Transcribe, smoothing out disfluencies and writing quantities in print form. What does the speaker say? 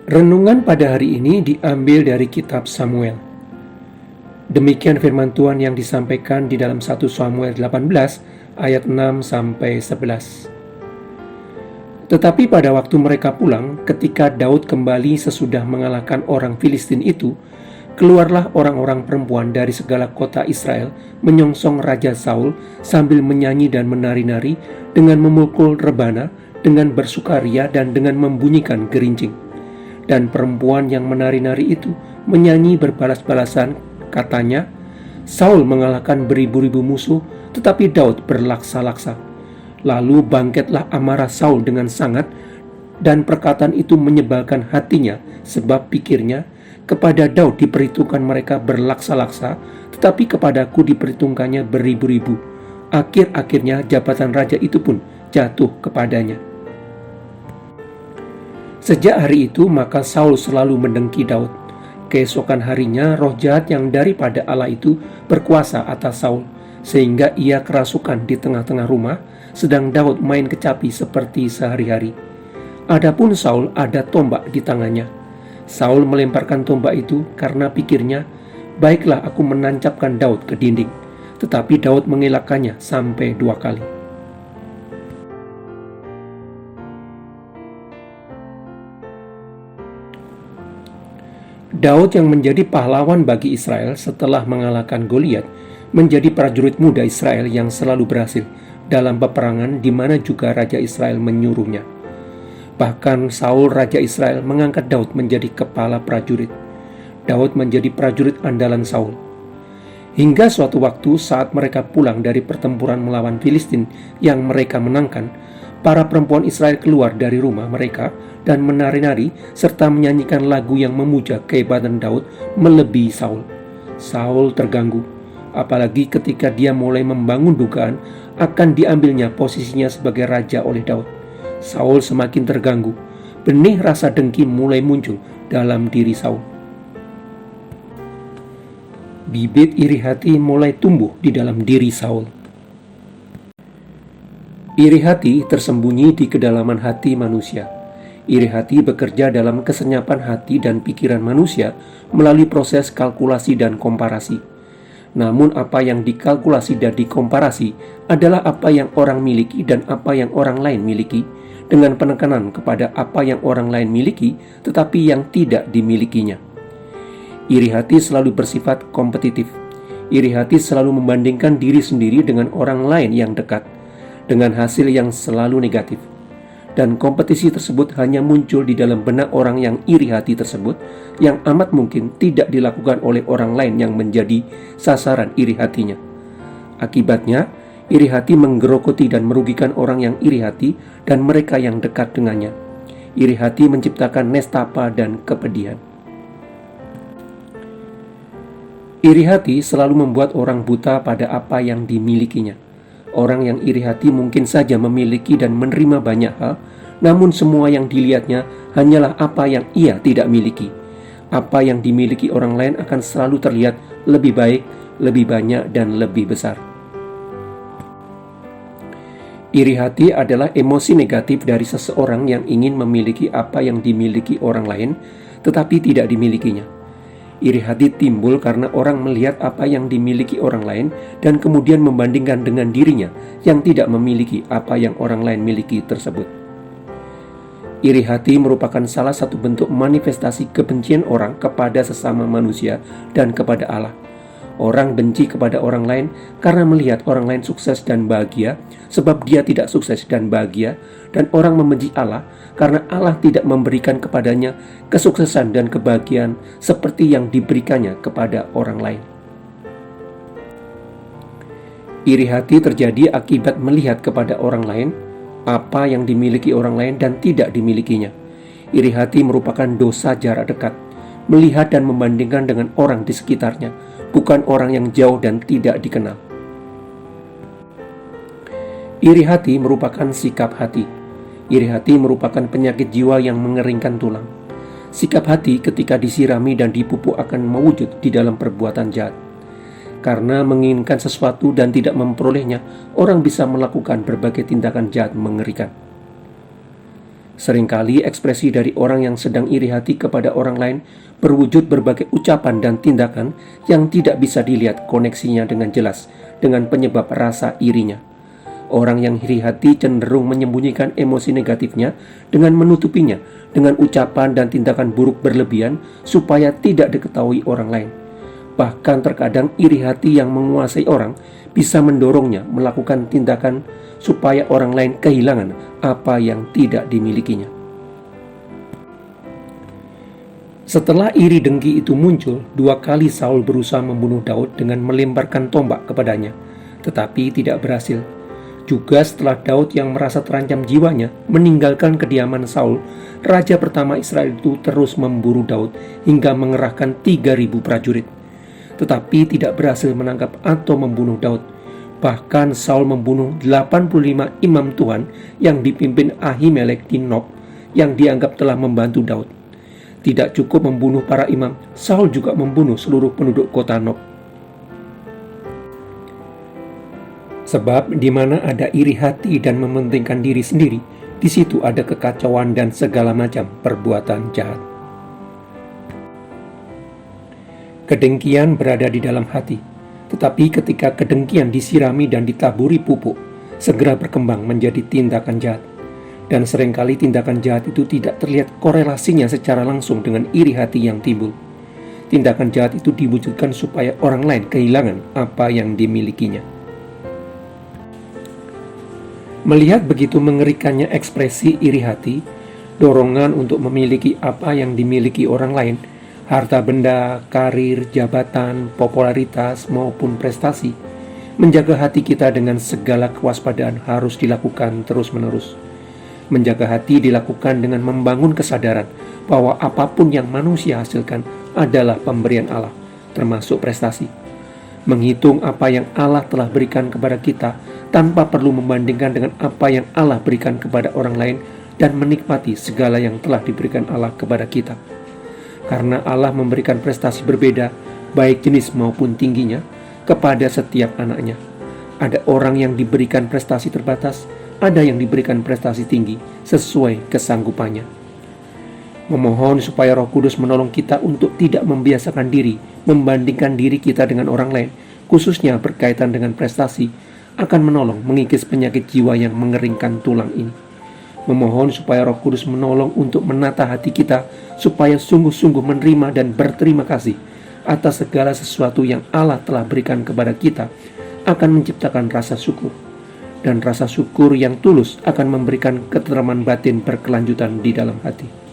Renungan pada hari ini diambil dari kitab Samuel. Demikian firman Tuhan yang disampaikan di dalam 1 Samuel 18 ayat 6 sampai 11. Tetapi pada waktu mereka pulang, ketika Daud kembali sesudah mengalahkan orang Filistin itu, keluarlah orang-orang perempuan dari segala kota Israel menyongsong Raja Saul sambil menyanyi dan menari-nari dengan memukul rebana, dengan bersukaria dan dengan membunyikan gerincing. Dan perempuan yang menari-nari itu menyanyi berbalas-balasan, katanya, Saul mengalahkan beribu-ribu musuh, tetapi Daud berlaksa-laksa. Lalu bangkitlah amarah Saul dengan sangat, dan perkataan itu menyebalkan hatinya, sebab pikirnya, kepada Daud diperhitungkan mereka berlaksa-laksa, tetapi kepadaku diperhitungkannya beribu-ribu. Akhir-akhirnya jabatan raja itu pun jatuh kepadanya. Sejak hari itu maka Saul selalu mendengki Daud. Keesokan harinya roh jahat yang daripada Allah itu berkuasa atas Saul, sehingga ia kerasukan di tengah-tengah rumah, sedang Daud main kecapi seperti sehari-hari. Adapun Saul ada tombak di tangannya. Saul melemparkan tombak itu karena pikirnya, baiklah aku menancapkan Daud ke dinding. Tetapi Daud mengelakkannya sampai 2 kali. Daud yang menjadi pahlawan bagi Israel setelah mengalahkan Goliat menjadi prajurit muda Israel yang selalu berhasil dalam peperangan di mana juga Raja Israel menyuruhnya. Bahkan Saul Raja Israel mengangkat Daud menjadi kepala prajurit. Daud menjadi prajurit andalan Saul. Hingga suatu waktu saat mereka pulang dari pertempuran melawan Filistin yang mereka menangkan, para perempuan Israel keluar dari rumah mereka dan menari-nari serta menyanyikan lagu yang memuja kehebatan Daud melebihi Saul. Saul terganggu, apalagi ketika dia mulai membangun dugaan akan diambilnya posisinya sebagai raja oleh Daud. Saul semakin terganggu. Benih rasa dengki mulai muncul dalam diri Saul. Bibit iri hati mulai tumbuh di dalam diri Saul. Iri hati tersembunyi di kedalaman hati manusia. Iri hati bekerja dalam kesenyapan hati dan pikiran manusia melalui proses kalkulasi dan komparasi. Namun apa yang dikalkulasi dan dikomparasi adalah apa yang orang miliki dan apa yang orang lain miliki, dengan penekanan kepada apa yang orang lain miliki tetapi yang tidak dimilikinya. Iri hati selalu bersifat kompetitif. Iri hati selalu membandingkan diri sendiri dengan orang lain yang dekat, dengan hasil yang selalu negatif. Dan kompetisi tersebut hanya muncul di dalam benak orang yang iri hati tersebut, yang amat mungkin tidak dilakukan oleh orang lain yang menjadi sasaran iri hatinya. Akibatnya, iri hati menggerogoti dan merugikan orang yang iri hati dan mereka yang dekat dengannya. Iri hati menciptakan nestapa dan kepedihan. Iri hati selalu membuat orang buta pada apa yang dimilikinya. Orang yang iri hati mungkin saja memiliki dan menerima banyak hal, namun semua yang dilihatnya hanyalah apa yang ia tidak miliki. Apa yang dimiliki orang lain akan selalu terlihat lebih baik, lebih banyak, dan lebih besar. Iri hati adalah emosi negatif dari seseorang yang ingin memiliki apa yang dimiliki orang lain, tetapi tidak dimilikinya. Iri hati timbul karena orang melihat apa yang dimiliki orang lain dan kemudian membandingkan dengan dirinya yang tidak memiliki apa yang orang lain miliki tersebut. Iri hati merupakan salah satu bentuk manifestasi kebencian orang kepada sesama manusia dan kepada Allah. Orang benci kepada orang lain karena melihat orang lain sukses dan bahagia sebab dia tidak sukses dan bahagia, dan orang membenci Allah karena Allah tidak memberikan kepadanya kesuksesan dan kebahagiaan seperti yang diberikannya kepada orang lain. Iri hati terjadi akibat melihat kepada orang lain apa yang dimiliki orang lain dan tidak dimilikinya. Iri hati merupakan dosa jarak dekat, melihat dan membandingkan dengan orang di sekitarnya, bukan orang yang jauh dan tidak dikenal. Iri hati merupakan sikap hati. Iri hati merupakan penyakit jiwa yang mengeringkan tulang. Sikap hati ketika disirami dan dipupuk akan mewujud di dalam perbuatan jahat. Karena menginginkan sesuatu dan tidak memperolehnya, orang bisa melakukan berbagai tindakan jahat mengerikan. Seringkali ekspresi dari orang yang sedang iri hati kepada orang lain berwujud berbagai ucapan dan tindakan yang tidak bisa dilihat koneksinya dengan jelas dengan penyebab rasa irinya. Orang yang iri hati cenderung menyembunyikan emosi negatifnya dengan menutupinya dengan ucapan dan tindakan buruk berlebihan supaya tidak diketahui orang lain. Bahkan terkadang iri hati yang menguasai orang bisa mendorongnya melakukan tindakan supaya orang lain kehilangan apa yang tidak dimilikinya. Setelah iri dengki itu muncul, 2 kali Saul berusaha membunuh Daud dengan melemparkan tombak kepadanya, tetapi tidak berhasil. Juga setelah Daud yang merasa terancam jiwanya meninggalkan kediaman Saul, raja pertama Israel itu terus memburu Daud hingga mengerahkan 3.000 prajurit. Tetapi tidak berhasil menangkap atau membunuh Daud. Bahkan Saul membunuh 85 imam Tuhan yang dipimpin Ahimelek di Nob yang dianggap telah membantu Daud. Tidak cukup membunuh para imam, Saul juga membunuh seluruh penduduk kota Nob. Sebab di mana ada iri hati dan mementingkan diri sendiri, di situ ada kekacauan dan segala macam perbuatan jahat. Kedengkian berada di dalam hati, tetapi ketika kedengkian disirami dan ditaburi pupuk, segera berkembang menjadi tindakan jahat. Dan seringkali tindakan jahat itu tidak terlihat korelasinya secara langsung dengan iri hati yang timbul. Tindakan jahat itu diwujudkan supaya orang lain kehilangan apa yang dimilikinya. Melihat begitu mengerikannya ekspresi iri hati, dorongan untuk memiliki apa yang dimiliki orang lain, harta benda, karir, jabatan, popularitas, maupun prestasi, menjaga hati kita dengan segala kewaspadaan harus dilakukan terus-menerus. Menjaga hati dilakukan dengan membangun kesadaran bahwa apapun yang manusia hasilkan adalah pemberian Allah, termasuk prestasi. Menghitung apa yang Allah telah berikan kepada kita tanpa perlu membandingkan dengan apa yang Allah berikan kepada orang lain dan menikmati segala yang telah diberikan Allah kepada kita. Karena Allah memberikan prestasi berbeda, baik jenis maupun tingginya, kepada setiap anaknya. Ada orang yang diberikan prestasi terbatas, ada yang diberikan prestasi tinggi sesuai kesanggupannya. Memohon supaya Roh Kudus menolong kita untuk tidak membiasakan diri membandingkan diri kita dengan orang lain, khususnya berkaitan dengan prestasi, akan menolong mengikis penyakit jiwa yang mengeringkan tulang ini. Memohon supaya Roh Kudus menolong untuk menata hati kita supaya sungguh-sungguh menerima dan berterima kasih atas segala sesuatu yang Allah telah berikan kepada kita, akan menciptakan rasa syukur. Dan rasa syukur yang tulus akan memberikan ketentraman batin berkelanjutan di dalam hati.